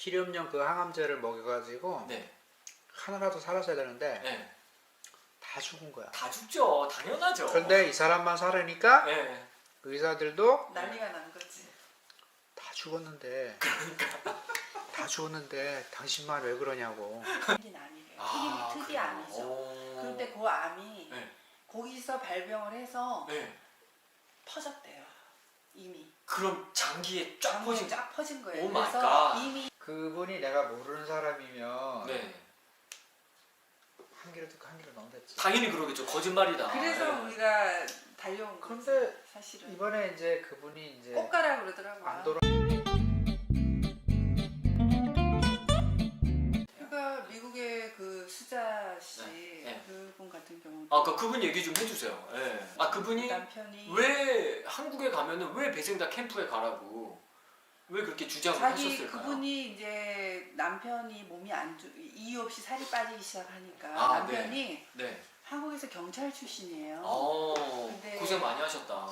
필요염용 그 항암제를 먹여가지고 네. 하나라도 살았어야 되는데 네. 다 죽은 거야. 다 죽죠. 당연하죠. 그런데 이 사람만 살으니까 네. 의사들도 난리가 난 거지. 다 죽었는데 그러니까. 다 죽었는데 당신만 왜 그러냐고. 생긴 암이래요. 특이 암이죠. 오. 그런데 그 암이 네. 거기서 발병을 해서 네. 퍼졌대요. 이미. 그럼 장기에 쫙 장기에 퍼진. 쫙 퍼진 거예요. 오 마이 그래서 갓. 이미 그분이 내가 모르는 사람이면 네. 한 귀로 듣고 한 귀로 넘겼지. 당연히 그러겠죠. 거짓말이다. 그래서 네. 우리가 달려온 거지. 그런데 사실은 이번에 이제 그분이 이제 꽃가라 그러더라고요. 안 돌아. 그러니까 미국의 그 수자 씨 네. 그분 같은 경우 아까 그분 얘기 좀 해주세요. 네. 아 그분이 남편이 왜 한국에 가면은 왜 배생다 캠프에 가라고 왜 그렇게 주장을 자기 하셨을까요? 그분이 이제 남편이 몸이 안 좋, 이유 없이 살이 빠지기 시작하니까 아, 남편이 네. 한국에서 경찰 출신이에요. 근데 고생 많이 하셨다.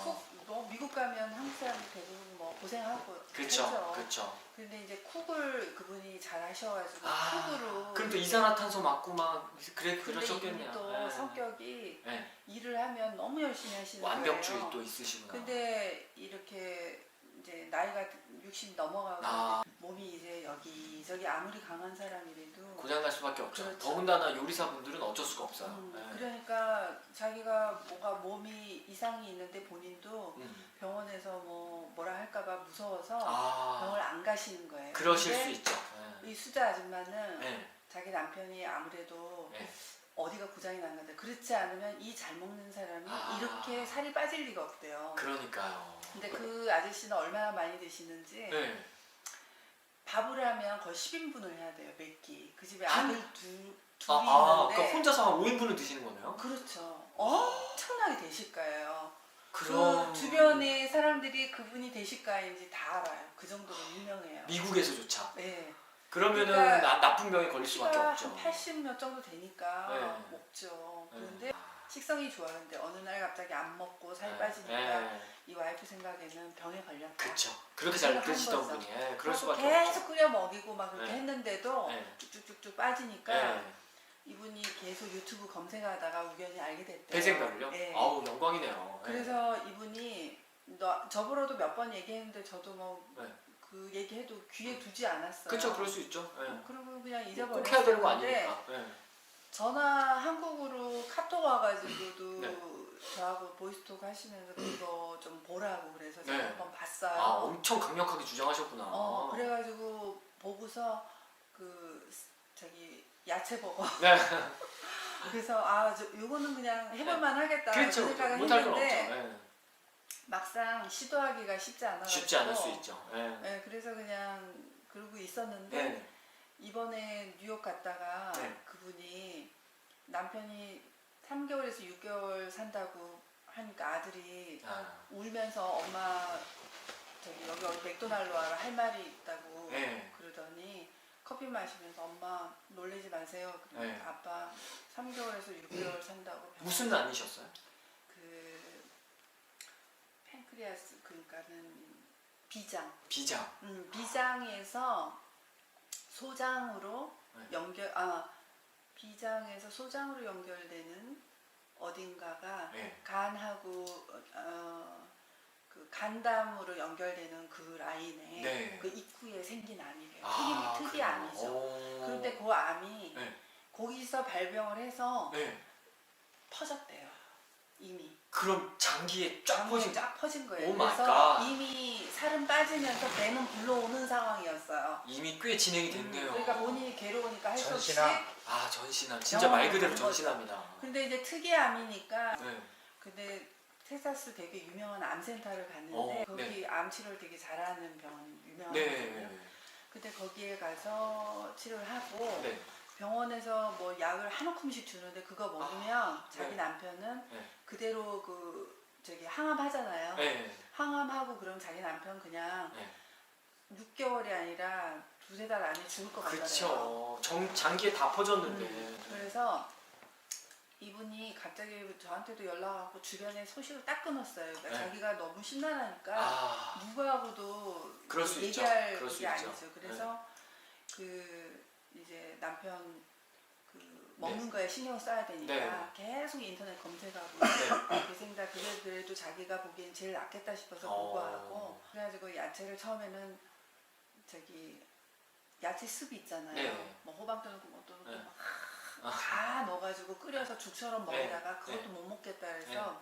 뭐 미국 가면 한국 사람들 대부분 뭐 고생하고 그렇죠, 하죠. 그렇죠. 근데 이제 쿡을 그분이 잘 하셔가지고 아, 쿡으로 그럼 또 이산화탄소 맞고 막 그래 근데 그러셨겠네요. 이분이 또 네. 성격이 네. 일을 하면 너무 열심히 하시는 완벽주의 거예요. 또 있으시구나. 근데 이렇게 이제 나이가 60 넘어가고 아. 몸이 이제 여기저기 아무리 강한 사람이라도 고장날 수밖에 없죠. 그렇죠. 더군다나 요리사분들은 어쩔 수가 없어요. 네. 그러니까 자기가 뭔가 몸이 이상이 있는데 본인도 음. 병원에서 뭐라 할까봐 무서워서 아, 병을 안 가시는 거예요. 그러실 수 근데 있죠. 이 수자 아줌마는 네. 자기 남편이 아무래도 네. 어디가 고장이 난 건데 그렇지 않으면 이 잘 먹는 사람이 아. 이렇게 살이 빠질 리가 없대요. 그러니까요. 근데 그 아저씨는 얼마나 많이 드시는지 네. 밥을 하면 거의 10인분을 해야 돼요. 몇 끼. 그 집에 한- 아들 둘이 그러니까 있는데 혼자서 한 5인분을 드시는 거네요? 그렇죠. 엄청나게 대식가예요. 그럼 그 주변의 사람들이 그분이 대식가인지 다 알아요. 그 정도로 유명해요. 미국에서조차. 네. 그러면은 그러니까 나쁜 병에 걸릴 수밖에 키가 없죠. 한 80 몇 정도 되니까 네. 먹죠. 네. 그런데 식성이 좋아하는데 어느 날 갑자기 안 먹고 살 네. 빠지니까 네. 이 와이프 생각에는 병에 걸렸다. 그쵸. 그렇게 잘 생각한 드시던 거죠. 분이. 그럴 그래서 수밖에 계속 없죠. 끓여 먹이고 막 그렇게 네. 했는데도 네. 쭉쭉쭉쭉 빠지니까 네. 이분이 계속 유튜브 검색하다가 우연히 알게 됐대요. 배생가를요? 네. 아우 영광이네요. 네. 그래서 이분이 저보러도 몇 번 얘기했는데 저도 뭐 그 네. 얘기해도 귀에 두지 않았어요. 그쵸, 그럴 수 있죠. 네. 그리고 그냥 꼭 해야 되는 거 잊어버렸는데 아니니까. 네. 전화 한국으로 카톡 와가지고도 네. 저하고 보이스톡 하시면서 그거 좀 보라고 그래서 제가 네. 한번 봤어요. 아 엄청 강력하게 주장하셨구나. 그래가지고 보고서 그 저기 야채버거 네. 그래서 요거는 그냥 해볼만 하겠다 그렇죠. 그 생각을 못할 건 없죠. 했는데 네. 막상 시도하기가 쉽지 않아가지고 쉽지 않을 수 있죠. 네. 네, 그래서 그냥 그러고 있었는데 네. 이번에 뉴욕 갔다가 네. 그분이 남편이 3개월에서 6개월 산다고 하니까 아들이 아. 울면서 엄마 저기 여기 어디 맥도날드 와라 할 말이 있다고 네. 그러더니 커피 마시면서 엄마 놀라지 마세요. 그러니까 네. 아빠 3개월에서 6개월 산다고 무슨 난이셨어요? 그 팬크리아스 그러니까는 비장. 비장. 비장에서 소장으로 네. 비장에서 소장으로 연결되는 어딘가가 네. 간하고 그 간담으로 연결되는 그 라인에 네. 그 입구에 생긴 암이래요. 특이 그래요? 암이죠. 오. 그런데 그 암이 네. 거기서 발병을 해서 네. 퍼졌대요. 이미. 그럼 장기에 쫙 퍼진. 쫙 퍼진 거예요. 오 마이 그래서 갓. 이미 살은 빠지면서 배는 불러오는 상황이었어요. 이미 꽤 진행이 됐네요. 그러니까 본인이 괴로우니까 할 수 없이. 전신암. 아 전신암. 진짜 말 그대로 전신암이다. 근데 이제 특이암이니까. 네. 근데 텍사스 되게 유명한 암센터를 갔는데 거기 네. 암 치료를 되게 잘하는 병원이 네. 유명하거든요. 근데 거기에 가서 치료를 하고 네. 병원에서 뭐 약을 한 움큼씩 주는데 그거 먹으면 자기 네. 남편은 네. 그대로 그 저기 항암하잖아요. 네. 항암하고 그럼 자기 남편 그냥 네. 6개월이 아니라 두세 달 안에 죽을 것 같더라고요. 그쵸. 장기에 다 퍼졌는데. 그래서 이분이 갑자기 저한테도 연락하고 주변에 소식을 딱 끊었어요. 그러니까 네. 자기가 너무 심란하니까 아. 누구하고도 그럴 수 있죠. 얘기할 그럴 수 그게 있죠. 아니죠. 그래서 그 이제 남편 그 먹는 거에 신경 써야 되니까 계속 인터넷 검색하고 배생다 그래도 자기가 보기엔 제일 낫겠다 싶어서 그거 하고 그래가지고 야채를 처음에는 저기 야채 스프 있잖아요. 뭐 호박도 넣고 뭐도 넣고 막 다 넣어가지고 끓여서 죽처럼 먹다가 그것도 못 먹겠다 그래서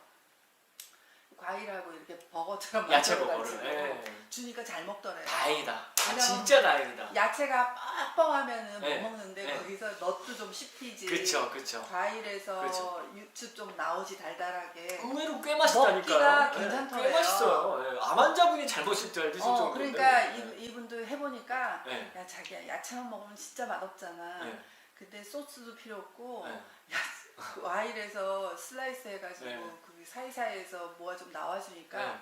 과일하고 이렇게 버거처럼 야채 만들어가지고 버거를 주니까 잘 먹더래요. 다행이다. 아, 왜냐면 진짜 다행이다. 야채가 뻑뻑하면은 네. 못 먹는데 네. 거기서 넛도 좀 씹히지. 그쵸 그쵸. 과일에서 그쵸. 육즙 좀 나오지 달달하게. 의외로 꽤 맛있다니까요. 먹기가 네, 괜찮더래요. 꽤 맛있어요. 네, 암 환자분이 잘 드실 정도인데. 그러니까 이분도 해보니까 네. 야 자기야 야채만 먹으면 진짜 맛없잖아. 네. 근데 소스도 필요 없고 네. 그 과일에서 슬라이스 해가지고 네. 그 사이사이에서 뭐가 좀 나와주니까 네.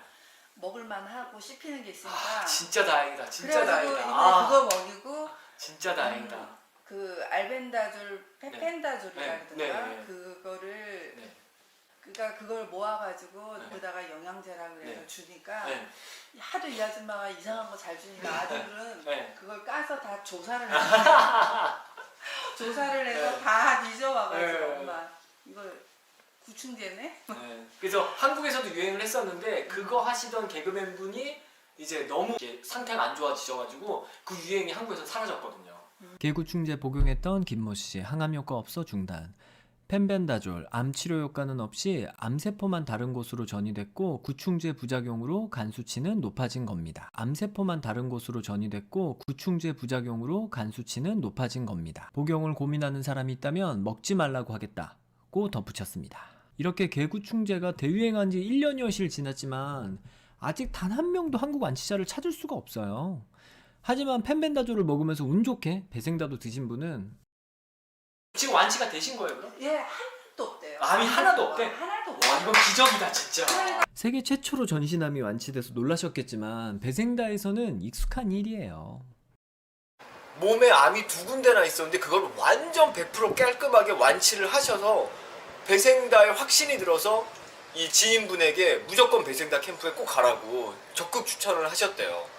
먹을만하고 씹히는 게 있으니까. 아, 진짜 다행이다. 진짜 그래가지고 다행이다. 이제 아, 그거 먹이고 진짜 다행이다. 그 알벤다졸, 페펜다졸이라 네. 그러더라. 네. 그거를 네. 그러니까 그걸 모아가지고 네. 거기다가 영양제라 그래서 네. 주니까 네. 하도 이 아줌마가 이상한 거 잘 주니까 아들은 네. 그걸 까서 다 조사를 해. 조사를 해서 네. 다 뒤져와가지고 네. 엄마 이걸 구충제네? 네. 그래서 한국에서도 유행을 했었는데 그거 하시던 개그맨 분이 이제 너무 이렇게 상태가 안 좋아지셔가지고 그 유행이 한국에서 사라졌거든요. 개구충제 복용했던 김모 씨 항암 효과 없어 중단. 펜벤다졸 암 치료 효과는 없이 암세포만 다른 곳으로 전이됐고 구충제 부작용으로 간 수치는 높아진 겁니다. 암세포만 다른 곳으로 전이됐고 구충제 부작용으로 간 수치는 높아진 겁니다. 복용을 고민하는 사람이 있다면 먹지 말라고 하겠다고 덧붙였습니다. 이렇게 개구충제가 대유행한 지 1년여실 지났지만 아직 단 한 명도 한국 완치자를 찾을 수가 없어요. 하지만 펜벤다졸을 먹으면서 운 좋게 배생다도 드신 분은 지금 완치가 되신 거예요, 그럼? 예, 하나도 없대요. 암이 하나도 없대? 하나도 없대. 와, 이건 기적이다, 진짜. 세계 최초로 전신암이 완치돼서 놀라셨겠지만 배생다에서는 익숙한 일이에요. 몸에 암이 2군데나 있었는데 그걸 완전 100% 깔끔하게 완치를 하셔서 배생다에 확신이 들어서 이 지인분에게 무조건 배생다 캠프에 꼭 가라고 적극 추천을 하셨대요.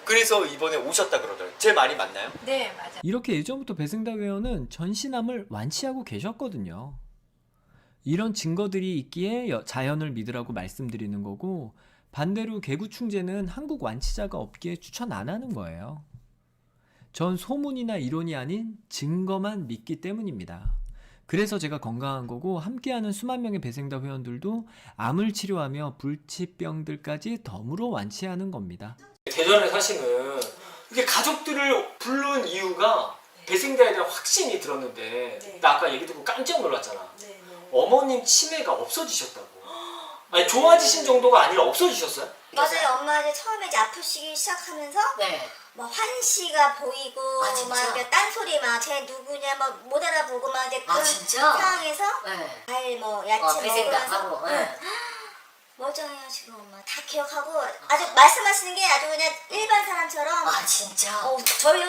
그래서 이번에 오셨다 그러더라고요. 제 말이 맞나요? 네, 맞아요. 이렇게 예전부터 배생다 회원은 전신암을 완치하고 계셨거든요. 이런 증거들이 있기에 자연을 믿으라고 말씀드리는 거고, 반대로 개구충제는 한국 완치자가 없기에 추천 안 하는 거예요. 전 소문이나 이론이 아닌 증거만 믿기 때문입니다. 그래서 제가 건강한 거고, 함께하는 수만 명의 배생다 회원들도 암을 치료하며 불치병들까지 덤으로 완치하는 겁니다. 대전에 사시는 이게 가족들을 부른 이유가 배생다에 대한 확신이 들었는데 네. 나 아까 얘기 듣고 깜짝 놀랐잖아. 네, 네. 어머님 치매가 없어지셨다고. 아니 좋아지신 정도가 아니라 없어지셨어요? 맞아요. 엄마 이제 처음에 이제 아프시기 시작하면서 네. 뭐 환시가 보이고 아, 진짜? 막 이렇게 딴소리 막 쟤 누구냐 막 못 알아보고 막 이제 아, 그런 진짜? 상황에서 네. 과일 뭐 야채 배생다 먹으면서 하고. 네. 멀쩡해요 지금 엄마 다 기억하고 아주 말씀하시는 게 아주 그냥 일반 사람처럼 아, 진짜? 저희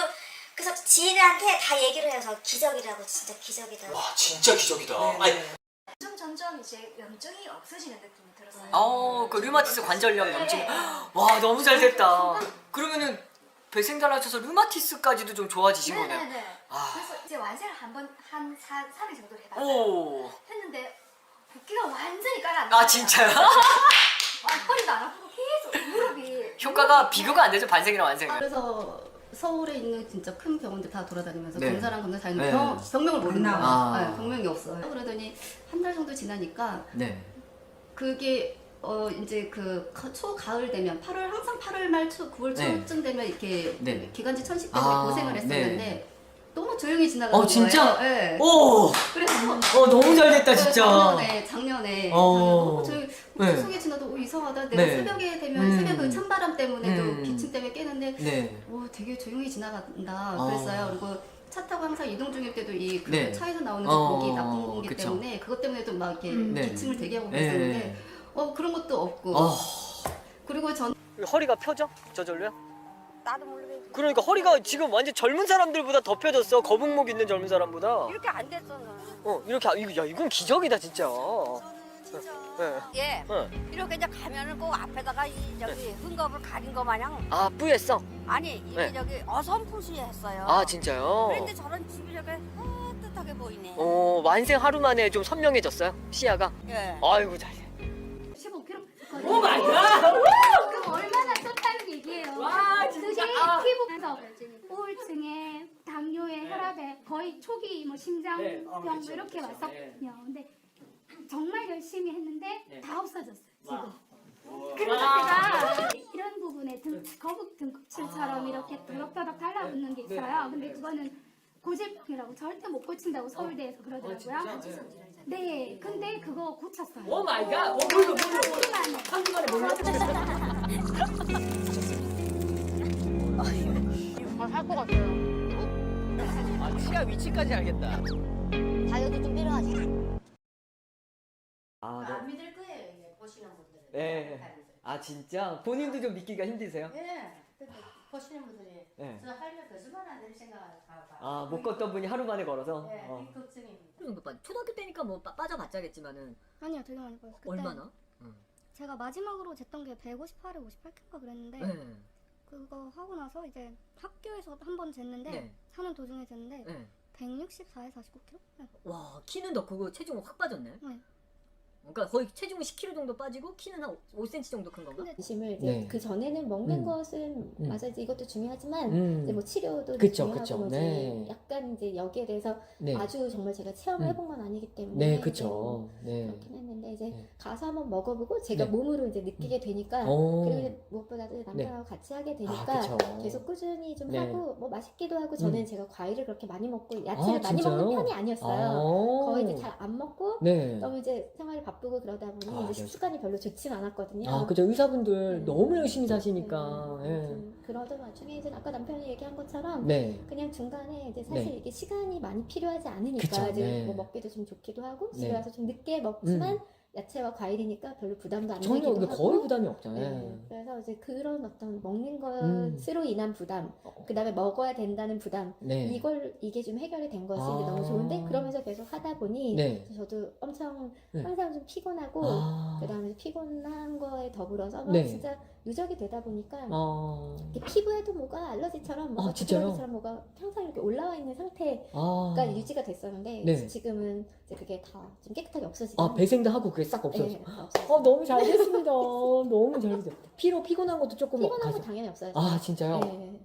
그래서 지인한테 다 얘기를 해서 기적이라고 진짜 기적이다. 와 진짜 기적이다. 네, 아니 네. 점점 이제 염증이 없어지는 느낌이 들었어요. 그 류마티스 관절염 염증. 네. 와, 너무 잘 됐다. 그러면은 배생다를 하셔서 류마티스까지도 좀 좋아지신 거네요. 네네네. 아. 그래서 이제 완세를 한 3일 정도 해봤어요. 오. 했는데 붓기가 완전히 깔아앉았어요. 아, 진짜요? 허리도 안 아프고 계속 무릎이 효과가 비교가 안 되죠, 반생이랑 완생은. 그래서 서울에 있는 진짜 큰 병원들 다 돌아다니면서 네. 검사랑 검사 다 네. 했는데 병명을 모르는 거예요. 아. 네, 병명이 없어요. 그러더니 한 달 정도 지나니까 네. 그게 이제 그 초가을 되면 8월 항상 8월 말 9월 네. 초쯤 되면 이렇게 네. 기관지 천식 때문에 아, 고생을 했었는데 네. 너무 조용히 지나가는 진짜? 거예요. 네. 오! 그래서 너무 잘 됐다, 진짜. 작년에 어. 저희 네. 속에 지나도 이상하다. 내가 네. 새벽에 되면 새벽 그 음. 찬바람 때문에도 음. 기침 때문에 깨는데 네. 되게 조용히 지나간다 어. 그랬어요. 그리고 차 타고 항상 이동 중일 때도 이 그 네. 차에서 나오는 어, 공기 나쁜 공기 그쵸. 때문에 그것 때문에도 막 이렇게 네. 기침을 되게 하고 네. 그랬었는데 그런 것도 없고 그리고 전 허리가 펴져? 저절로요? 나도 모르게 그러니까 허리가 지금 완전 젊은 사람들보다 더 펴졌어. 거북목 있는 젊은 사람보다. 이렇게 안 됐어. 이렇게 야 이건 기적이다 진짜. 진짜 예. 이렇게 이제 가면은 꼭 앞에다가 이 저기 흠겁을 가린 거 마냥 아 뿌였어? 아니 이게 네. 저기 어선푸시 했어요. 아 진짜요? 그런데 저런 집이 저렇게 따뜻하게 보이네. 완생 하루 만에 좀 선명해졌어요? 시야가? 예. 아이고 잘. 15kg. 오 마이 갓! 그럼 얼마나 좋다는 얘기예요. 와, 진짜. 그게 아. 피부에서 우울증에 당뇨에 혈압에 거의 초기 뭐 심장병 뭐 그렇죠, 이렇게 그렇죠. 왔었거든요. 근데 정말 열심히 했는데 다 없어졌어요 지금. 와. 그래서 제가 이런 부분에 거북 등껍질처럼 이렇게 또덕또덕 달라붙는 게 있어요. 근데 그거는 고질병이라고 절대 못 고친다고 서울대에서 그러더라고요. 네, 근데 그거 고쳤어요. 오 마이 갓! 뭘로? 3주 만에 뭘로? 살 것 같아요. 아 치아 위치까지 알겠다. 다이어트 좀 필요하지. 아, 믿을 거예요 이게 보시는 분들은. 네. 아 진짜? 본인도 좀 믿기가 힘드세요? 예. 근데 보시는 분들이 네. 저 할매 거짓말 안 될 생각을 다. 아 못 걷던 분이 하루 만에 걸어서? 예, 이 걱정입니다. 초등학교 때니까 뭐 빠져봤자겠지만은 아니요, 되게 많이 빠졌어요. 그때 얼마나? 제가 마지막으로 쟀던 게 158에 58kg가 그랬는데 네. 그거 하고 나서 이제 학교에서 한 번 쟀는데 네. 사는 도중에 쟀는데 네. 164에 49kg? 네. 와 키는 더 크고 체중은 확 빠졌네. 네. 그러니까 거의 체중은 10kg 정도 빠지고 키는 한 5cm 정도 큰 건가? 관심을 이제 네. 그 전에는 먹는 음. 것은 맞아 이제 이것도 중요하지만 이제 뭐 치료도 그쵸, 중요하고 그쵸. 뭐 이제 네. 약간 이제 여기에 대해서 네. 아주 정말 제가 체험을 해본 건 아니기 때문에 네, 이제 그쵸. 네. 그렇긴 했는데 이제 네. 가서 한번 먹어보고 제가 네. 몸으로 이제 느끼게 되니까 오. 그리고 무엇보다도 남편하고 같이 하게 되니까 그쵸. 계속 꾸준히 좀 네. 하고 뭐 맛있기도 하고 저는 제가 과일을 그렇게 많이 먹고 아, 야채를 많이 진짜요? 먹는 편이 아니었어요. 아. 거의 이제 잘 안 먹고 네. 너무 이제 생활이 바쁘고 그러다 보니 아, 이제 네. 식습관이 별로 좋지는 않았거든요. 아, 그죠. 의사분들 네. 너무 열심히 사시니까. 네. 예. 좀 그러던 와중에 이제 아까 남편이 얘기한 것처럼 네. 그냥 중간에 이제 사실 네. 이게 시간이 많이 필요하지 않으니까 그쵸, 이제 네. 뭐 먹기도 좀 좋기도 하고 네. 집에 와서 좀 늦게 먹지만 야채와 과일이니까 별로 부담도 안 전혀 되기도 이게 하고 거의 부담이 없잖아요. 네. 그래서 이제 그런 어떤 먹는 것으로 인한 부담, 그 다음에 먹어야 된다는 부담, 네. 이게 좀 해결이 된 것이 아. 이제 너무 좋은데 그러면서 계속 하다 보니 네. 저도 엄청 네. 항상 좀 피곤하고 아. 그 다음에 피곤한 거에 더불어서 막 네. 진짜 누적이 되다 보니까 아. 이렇게 피부에도 뭐가 알러지처럼 뭐가 진짜요? 부드러기처럼 뭐가 항상 이렇게 올라와 있는 상태가 아. 유지가 됐었는데 네. 지금은 이제 그게 다 좀 깨끗하게 없어지고 아, 배생도 하고 그게 싹 없어져. 네, 다 없어졌어요. 너무 잘 됐습니다. 너무 잘 됐어요. 피곤한 것도 조금 피곤한 건 가서- 당연히 없어요. 아, 진짜요? 네.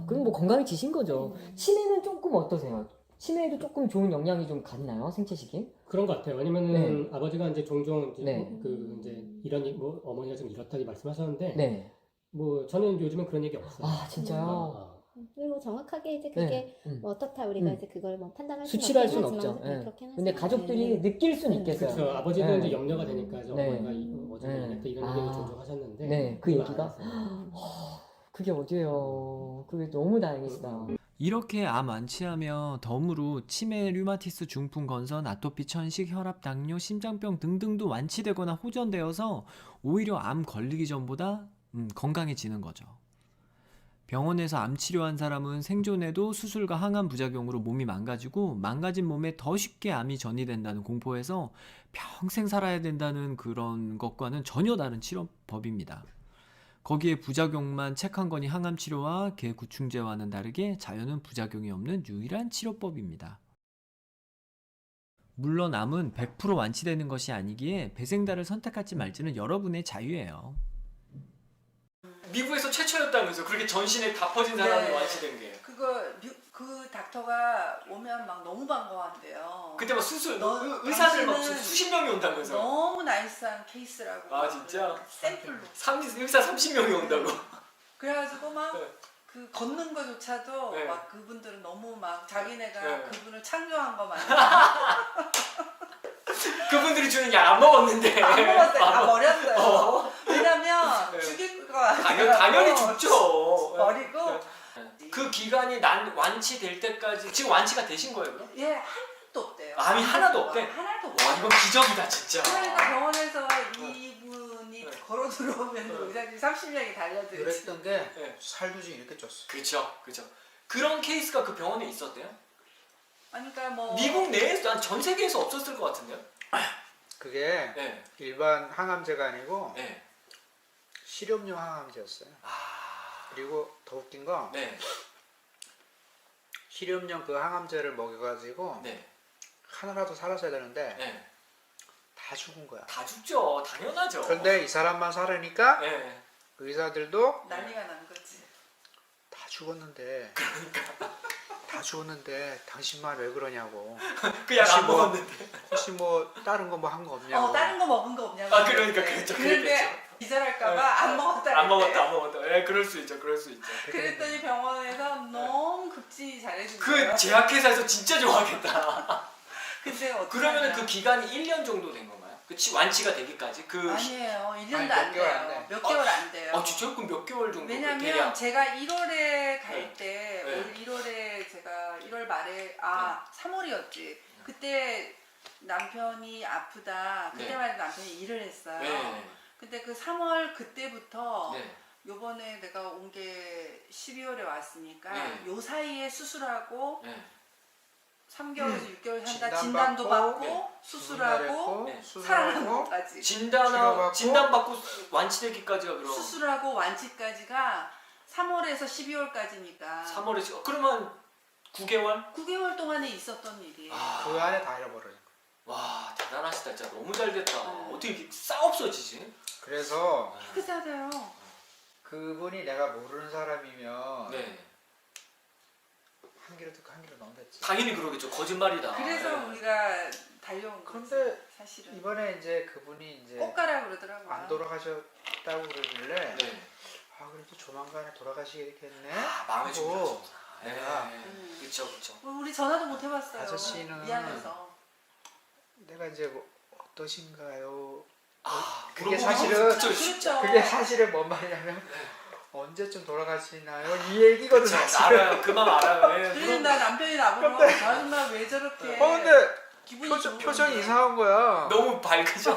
그럼 뭐 건강해지신 거죠. 네. 치매는 조금 어떠세요? 치매에도 조금 좋은 영향이 좀 갔나요? 생체식이? 그런 것 같아요. 왜냐면은 아버지가 이제 종종 이제 네. 이제 이런 뭐 어머니가 좀 이렇다고 말씀하셨는데 네. 뭐 저는 요즘은 그런 얘기 없어요. 아, 진짜요? 그리고 정확하게 이제 그게 네. 뭐 어떻다 우리가 이제 그걸 뭐 판단할 수는 수치할 수는 없긴 없죠. 하지만 예. 그렇긴 근데 하지만 가족들이 네. 느낄 수는 있겠어요. 그렇죠. 아버지도 네. 이제 염려가 되니까 이제 네. 어머니가 어제 네. 이랬다 이런 아. 얘기를 종종 하셨는데 네, 그 그걸 얘기가? 안 했어요. 그게 어디예요? 그게 너무 다행이시다. 이렇게 암 완치하며 덤으로 치매, 류마티스, 중풍, 건선, 아토피, 천식, 혈압, 당뇨, 심장병 등등도 완치되거나 호전되어서 오히려 암 걸리기 전보다 건강해지는 거죠. 병원에서 암 치료한 사람은 생존에도 수술과 항암 부작용으로 몸이 망가지고 망가진 몸에 더 쉽게 암이 전이된다는 공포에서 평생 살아야 된다는 그런 것과는 전혀 다른 치료법입니다. 거기에 부작용만 책 한 권이 항암 치료와 개구충제와는 다르게 자연은 부작용이 없는 유일한 치료법입니다. 물론 암은 100% 완치되는 것이 아니기에 배생다를 선택할지 말지는 여러분의 자유예요. 미국에서 최초였다면서 그렇게 전신에 다 퍼진 사람이 네. 완치된 게. 그 닥터가 오면 막 너무 반가워한대요. 그때 막 수술 너- 의사들 막 당신은 수십 명이 온다면서. 너무 나이스한 케이스라고. 아, 진짜? 샘플로. 의사 30명이 온다고. 그래가지고 막 네. 그 걷는 거조차도 네. 막 그분들은 너무 막 자기네가 네. 그분을 창조한 거 마냥 그분들이 주는 약 안 먹었는데. 안 먹었어요. 다 버렸어요. 어. 왜냐면 네. 죽일 거 같아요. 당연히 죽죠. 버리고 그 기간이 완치될 때까지 지금 완치가 되신 거예요, 그럼? 예 하나도 없대요. 암이 하나도 없대? 하나도 와, 없대요. 이건 기적이다, 진짜. 그러니까 병원에서 이분이 네. 걸어 들어오면 의사들이 30명이 달려들지. 그랬던 게 네. 살도 좀 이렇게 쪘어. 그렇죠. 그런 케이스가 그 병원에 있었대요? 아니, 그러니까 뭐 미국 내에서 전 세계에서 없었을 것 같은데요? 그게 네. 일반 항암제가 아니고 네. 실험용 항암제였어요. 아. 그리고 더 웃긴 거 네. 실험용 그 항암제를 먹여가지고 네. 하나라도 살았어야 되는데 네. 다 죽은 거야. 다 죽죠. 당연하죠. 그런데 이 사람만 살으니까 네. 의사들도 난리가 난 거지. 다 죽었는데 그러니까 다 죽었는데 당신만 왜 그러냐고. 그 약 안 혹시 뭐- 먹었는데. 혹시 뭐 다른 거 뭐 한 거 없냐고. 다른 거 먹은 거 없냐고. 아, 그러니까 그랬대. 그랬죠. 그런데 기절할까봐 안 먹었다. 안 그랬대. 먹었다. 예, 그럴 수 있죠. 그럴 수 있죠. 그랬더니 병원에서 너무 급지 잘해준 그 거예요. 제약회사에서 진짜 좋아하겠다. 근데 어떻게 그러면은 하냐. 그 기간이 1년 정도 된 건가요? 그 완치가 되기까지? 아니에요. 1년도 아니, 안 몇 개월 안 돼요. 돼. 몇 개월 안 돼요. 아, 진짜요? 그럼 몇 개월 정도? 왜냐면 대략? 제가 1월에 갈 네. 때, 네. 올 1월에 제가 1월 말에, 3월이었지. 음. 그때 남편이 아프다. 그때만 해도 남편이 일을 했어요. 네. 근데 그 3월 그때부터 네. 요번에 내가 온 게 12월에 왔으니까 네. 요 사이에 수술하고 네. 3개월에서 6개월 산다 진단 진단도 받고, 받고 네. 수술하고 네. 살아나는 수술하고 것까지 진단받고 치료받고 완치되기까지가 그럼 수술하고 완치까지가 3월에서 12월까지니까 3월에 그러면 9개월? 9개월 동안에 있었던 일이에요. 그 안에 다 잃어버려요. 와, 대단하시다. 진짜 너무 잘 됐다. 네. 어떻게 이렇게 싹 없어지지? 그래서 크잖아요. 그분이 내가 모르는 사람이면 네. 한 길로 듣고 한 길로 넘겼지. 당연히 그러겠죠. 거짓말이다. 그래서 네. 우리가 달려온 거지. 그런데 사실은 이번에 이제 그분이 이제 꼭 가라 그러더라고요. 안 돌아가셨다고 그러길래 네. 아 그래도 조만간에 돌아가시겠네. 아, 마음의 준비가 하고 좋구나. 네. 내가 그쵸, 그쵸. 우리 전화도 못 해봤어요. 아저씨는 미안해서. 내가 이제 뭐 어떠신가요? 아, 그게 물어보면 사실은 그쵸, 그렇죠. 그게 사실은 뭔 말이냐면 언제쯤 돌아가시나요? 이 얘기거든 그쵸, 사실은. 알아요. 그 마음 알아요. 예, 그래서 나 남편이 나보고 근데- 아줌마 왜 저렇게 근데 기분이 표정이 좋은데. 이상한 거야. 너무 밝으죠?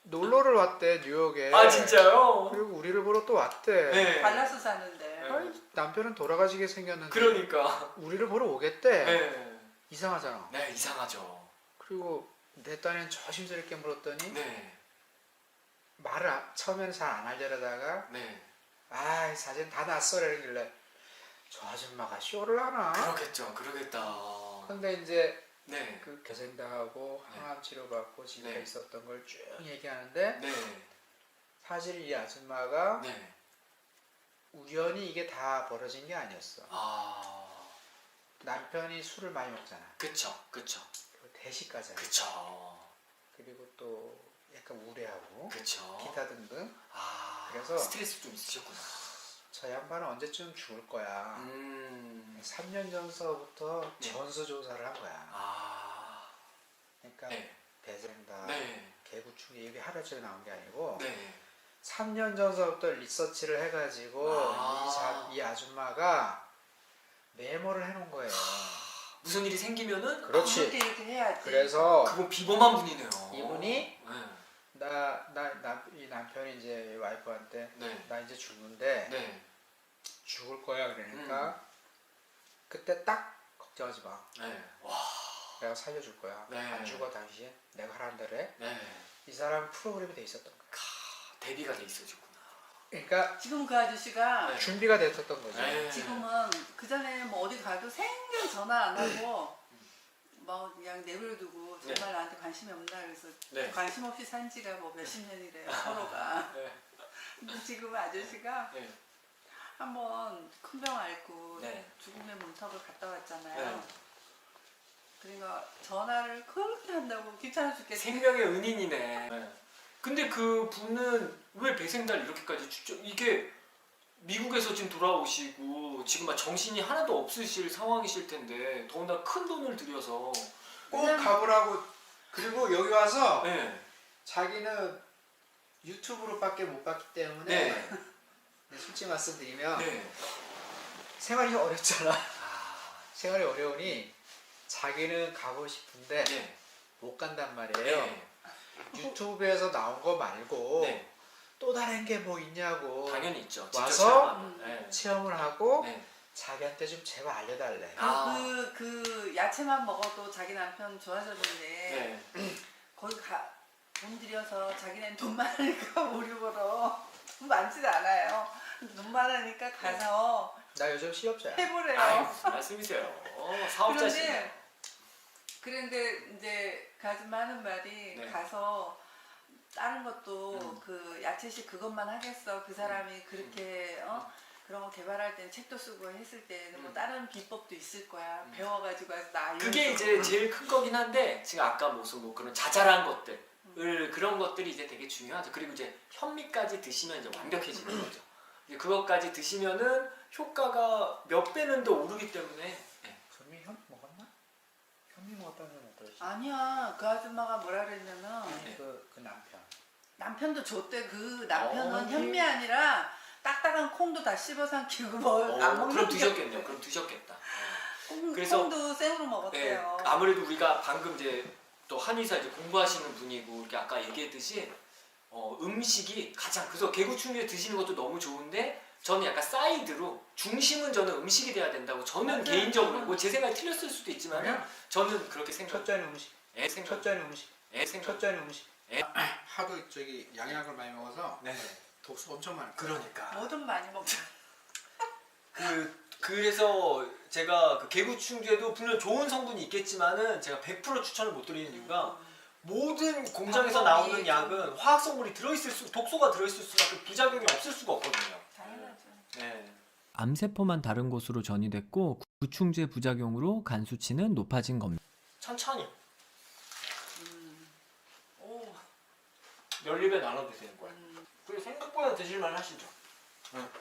놀러를 왔대 뉴욕에. 아, 진짜요? 그리고 우리를 보러 또 왔대. 네. 발라서 사는데 아니, 남편은 돌아가시게 생겼는데 그러니까. 우리를 보러 오겠대. 네. 이상하잖아. 네, 이상하죠. 그리고 내 딴에는 조심스럽게 물었더니 네. 말을 처음에는 잘 안 하려다가 네. 아 사진 다 났어 이러길래 저 아줌마가 쇼를 하나? 그러겠죠. 그러겠다. 근데 이제 네. 그 교생당하고 네. 항암 치료받고 집에 네. 있었던 걸 쭉 얘기하는데 네. 사실 이 아줌마가 네. 우연히 이게 다 벌어진 게 아니었어. 아. 남편이 술을 많이 먹잖아. 그쵸. 그쵸. 그리고 대식까지 하고 그쵸. 그리고 또 약간 우울해하고 그쵸. 기타 등등. 아. 그래서- 스트레스 좀 있으셨구나. 저 양반은 언제쯤 죽을 거야. 3년 전서부터 네. 전수조사를 한 거야. 아. 그러니까 네. 배생다, 네. 개구충 이게 하루 종일 나온 게 아니고 네. 3년 전서부터 리서치를 해가지고 아. 이 아줌마가 메모를 해놓은 거예요. 무슨 일이 생기면은 그렇지. 그렇게 이렇게 해야지. 그래서 그건 비범한 분이네요. 이분이 네. 이 남편이 이제 와이프한테 네. 나 이제 죽는데 네. 죽을 거야 그러니까 그때 딱 걱정하지 마. 네. 와. 내가 살려줄 거야. 네. 안 죽어 당신. 내가 하라는 대로 해. 네. 이 사람 프로그램이 돼 있었던 거야. 대비가 돼 있어졌구나. 그러니까 지금 그 아저씨가 네. 준비가 됐었던 거지. 네. 지금은 그 전에 뭐 어디 가도 생전 전화 안 하고 뭐 그냥 내버려두고 정말 네. 나한테 관심이 없나 그래서 네. 관심 없이 산 지가 뭐 몇십 년이래요 서로가. 네. 근데 지금 아저씨가 네. 한번 큰 병 앓고 네. 죽음의 문턱을 갔다 왔잖아요. 네. 그러니까 전화를 그렇게 한다고 귀찮아 죽겠지. 생명의 은인이네. 네. 근데 그 분은 왜 배생달 이렇게까지 이게 미국에서 지금 돌아오시고 지금 막 정신이 하나도 없으실 상황이실 텐데 더군다나 큰 돈을 들여서 꼭 가보라고. 그리고 여기 와서 네. 자기는 유튜브로밖에 못 봤기 때문에 네. 솔직히 말씀드리면 네. 생활이 어렵잖아. 아. 생활이 어려우니 자기는 가고 싶은데 네. 못 간단 말이에요. 네. 유튜브에서 나온 거 말고 네. 또 다른 게 뭐 있냐고 당연히 있죠. 직접 와서 체험하면. 네. 체험을 하고 네. 자기한테 좀 제발 알려달래. 아. 그 야채만 먹어도 자기 남편 좋아졌는데 네. 거기 돈 들여서 자기네는 돈 많으니까 우리 보러 돈 많지도 않아요. 돈 많으니까 가서 나 요즘 시업자야. 해보래요. 아이, 무슨 말씀이세요? 사업자시네. 그런데 이제 그 아줌마 하는 말이 네. 가서 다른 것도 그 야채식 그것만 하겠어. 그 사람이 그렇게 그런 거 개발할 때는 책도 쓰고 했을 때는 뭐 다른 비법도 있을 거야. 배워가지고 와서 나 그게 이제 제일 큰 거긴 한데 지금 아까 무슨 뭐 그런 자잘한 것들 그런 것들이 이제 되게 중요하죠. 그리고 이제 현미까지 드시면 이제 완벽해지는 거죠. 이제 그것까지 드시면은 효과가 몇 배는 더 오르기 때문에. 현미 먹었나? 현미 먹었다는 건 어떨지. 아니야. 그 아줌마가 뭐라 그랬냐면 그 남편. 남편도 줬대. 그 남편은 어, 현미 아니라 딱딱한 콩도 다 씹어 삼키고 뭐 안 먹는 그럼 게 드셨겠네요. 그럼 드셨겠다. 그래서- 콩도 생으로 네, 먹었대요. 아무래도 우리가 방금 이제 또 한의사 이제 공부하시는 분이고 이렇게 아까 얘기했듯이 음식이 가장 그래서 개구충제 드시는 것도 너무 좋은데 저는 약간 사이드로 중심은 저는 음식이 돼야 된다고 저는 맞아요. 개인적으로 뭐 제 생각이 틀렸을 수도 있지만 아니야. 저는 그렇게 생각. 첫째는 음식. 첫째는 음식. 첫째는 음식. 하도 저기 양약을 많이 먹어서 네. 독소 엄청 많아. 그러니까. 뭐든 많이 먹자. 그래서 제가 그 개구충제도 물론 좋은 성분이 있겠지만은 제가 100% 추천을 못 드리는 이유가 모든 공장에서 방법이 나오는 약은 화학 성분이 독소가 들어있을 수밖에 부작용이 없을 수가 없거든요. 당연하죠. 네. 암세포만 다른 곳으로 전이됐고 구충제 부작용으로 간 수치는 높아진 겁니다. 천천히 오. 14배 나눠 드시는 거예요. 그리고 생각보다 드실만 하시죠.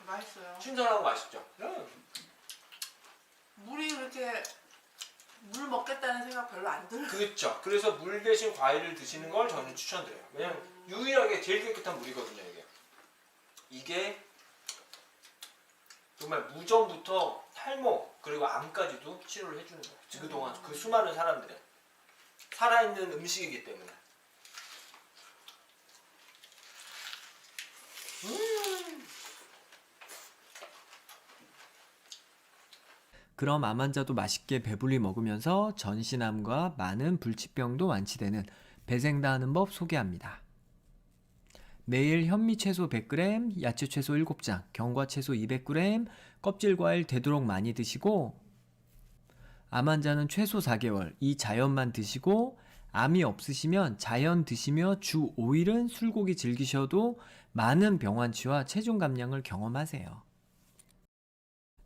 맛있어요. 신선하고 맛있죠. 물이 그렇게 물 먹겠다는 생각 별로 안 들어요. 그렇죠. 그래서 물 대신 과일을 드시는 걸 저는 추천드려요. 왜냐면 유일하게 제일 깨끗한 물이거든요. 이게 정말 무전부터 탈모 그리고 암까지도 치료를 해주는 거예요. 그동안 그 수많은 사람들의 살아있는 음식이기 때문에. 그럼 암 환자도 맛있게 배불리 먹으면서 전신암과 많은 불치병도 완치되는 배생다 하는 법 소개합니다. 매일 현미 채소 100g, 야채 채소 7장, 견과 채소 200g, 껍질 과일 되도록 많이 드시고 암 환자는 최소 4개월 이 자연만 드시고 암이 없으시면 자연 드시며 주 5일은 술고기 즐기셔도 많은 병완치와 체중 감량을 경험하세요.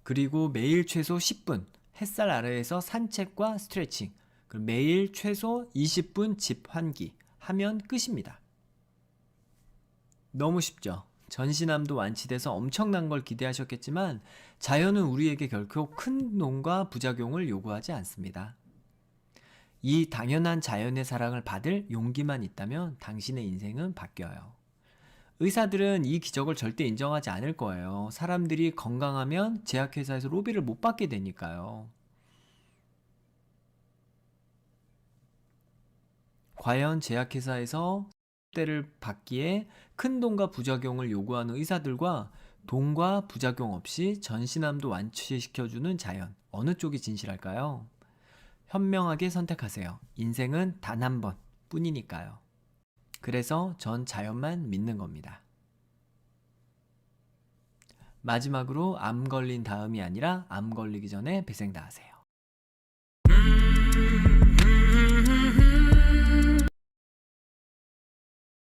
그리고 매일 최소 10분 햇살 아래에서 산책과 스트레칭, 그리고 매일 최소 20분 집 환기 하면 끝입니다. 너무 쉽죠? 전신암도 완치돼서 엄청난 걸 기대하셨겠지만 자연은 우리에게 결코 큰 돈과 부작용을 요구하지 않습니다. 이 당연한 자연의 사랑을 받을 용기만 있다면 당신의 인생은 바뀌어요. 의사들은 이 기적을 절대 인정하지 않을 거예요. 사람들이 건강하면 제약회사에서 로비를 못 받게 되니까요. 과연 제약회사에서 때를 받기에 큰 돈과 부작용을 요구하는 의사들과 돈과 부작용 없이 전신암도 완치시켜주는 자연, 어느 쪽이 진실할까요? 현명하게 선택하세요. 인생은 단 한 번 뿐이니까요. 그래서 전 자연만 믿는 겁니다. 마지막으로 암 걸린 다음이 아니라 암 걸리기 전에 배생다 하세요.